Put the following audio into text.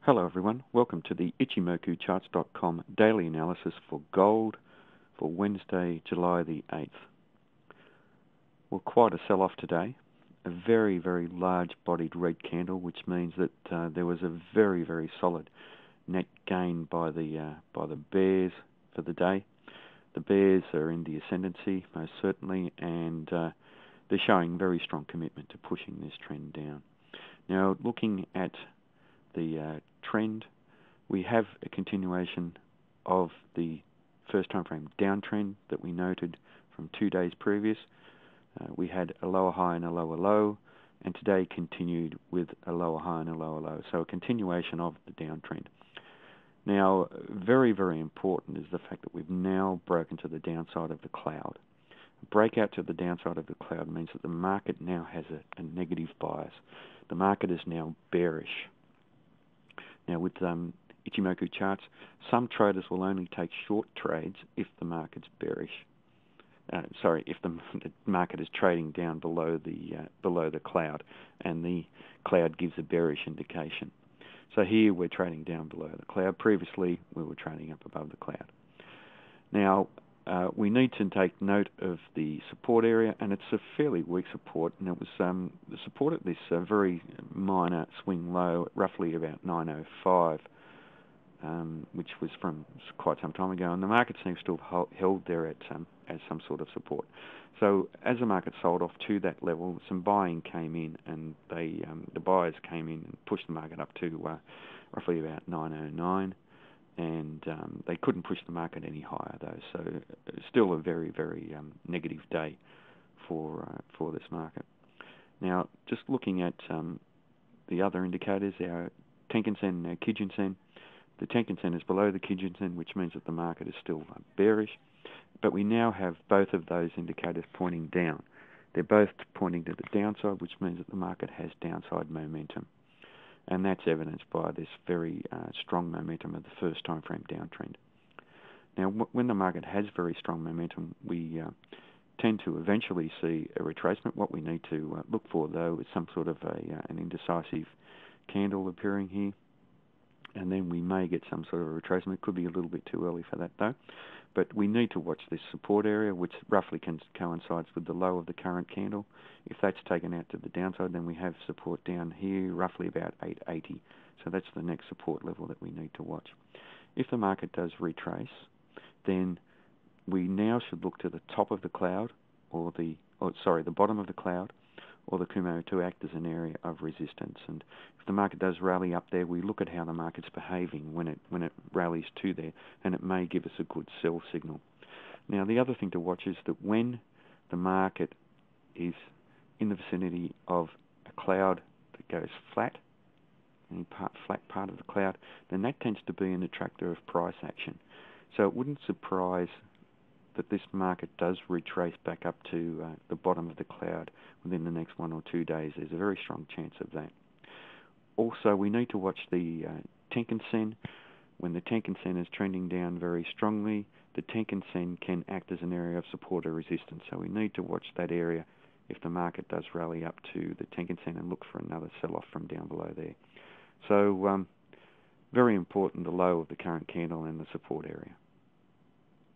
Hello everyone, welcome to the Ichimoku daily analysis for gold for Wednesday, July the 8th. Well, quite a sell-off today. A very, very large-bodied red candle, which means that there was a very, very solid net gain by the bears for the day. The bears are in the ascendancy, most certainly, and they're showing very strong commitment to pushing this trend down. Now, looking at the trend, we have a continuation of the first time frame downtrend that we noted from 2 days previous. We had a lower high and a lower low, and today continued with a lower high and a lower low. So a continuation of the downtrend. Now, very, very important is the fact that we've now broken to the downside of the cloud. A breakout to the downside of the cloud means that the market now has a negative bias. The market is now bearish. Now, with Ichimoku charts, some traders will only take short trades if the market's bearish. If the market is trading down below the cloud, and the cloud gives a bearish indication. So here we're trading down below the cloud. Previously, we were trading up above the cloud. Now, we need to take note of the support area, and it's a fairly weak support, and it was the support at this very minor swing low, roughly about 905, which was from quite some time ago, and the market seems to have held there as some sort of support. So as the market sold off to that level, some buying came in, and the buyers came in and pushed the market up to roughly about 909. And they couldn't push the market any higher, though. So still a very, very negative day for this market. Now, just looking at the other indicators, our Tenkan-sen and our Kijun-sen. The Tenkan-sen is below the Kijun-sen, which means that the market is still bearish. But we now have both of those indicators pointing down. They're both pointing to the downside, which means that the market has downside momentum. And that's evidenced by this very strong momentum of the first time frame downtrend. Now, when the market has very strong momentum, we tend to eventually see a retracement. What we need to look for, though, is some sort of an indecisive candle appearing here, and then we may get some sort of a retracement. It could be a little bit too early for that, though. But we need to watch this support area, which roughly coincides with the low of the current candle. If that's taken out to the downside, then we have support down here, roughly about 880. So that's the next support level that we need to watch. If the market does retrace, then we now should look to the top of the cloud, or the bottom of the cloud, or the Kumo to act as an area of resistance. And if the market does rally up there, we look at how the market's behaving when it rallies to there, and it may give us a good sell signal. Now, the other thing to watch is that when the market is in the vicinity of a cloud that goes flat, any flat part of the cloud, then that tends to be an attractor of price action. So it wouldn't surprise that this market does retrace back up to the bottom of the cloud within the next 1 or 2 days. There's a very strong chance of that. Also, we need to watch the Tenkan-sen. When the Tenkan-sen is trending down very strongly, the Tenkan-sen can act as an area of support or resistance. So we need to watch that area if the market does rally up to the Tenkan-sen and look for another sell-off from down below there. So very important, the low of the current candle and the support area.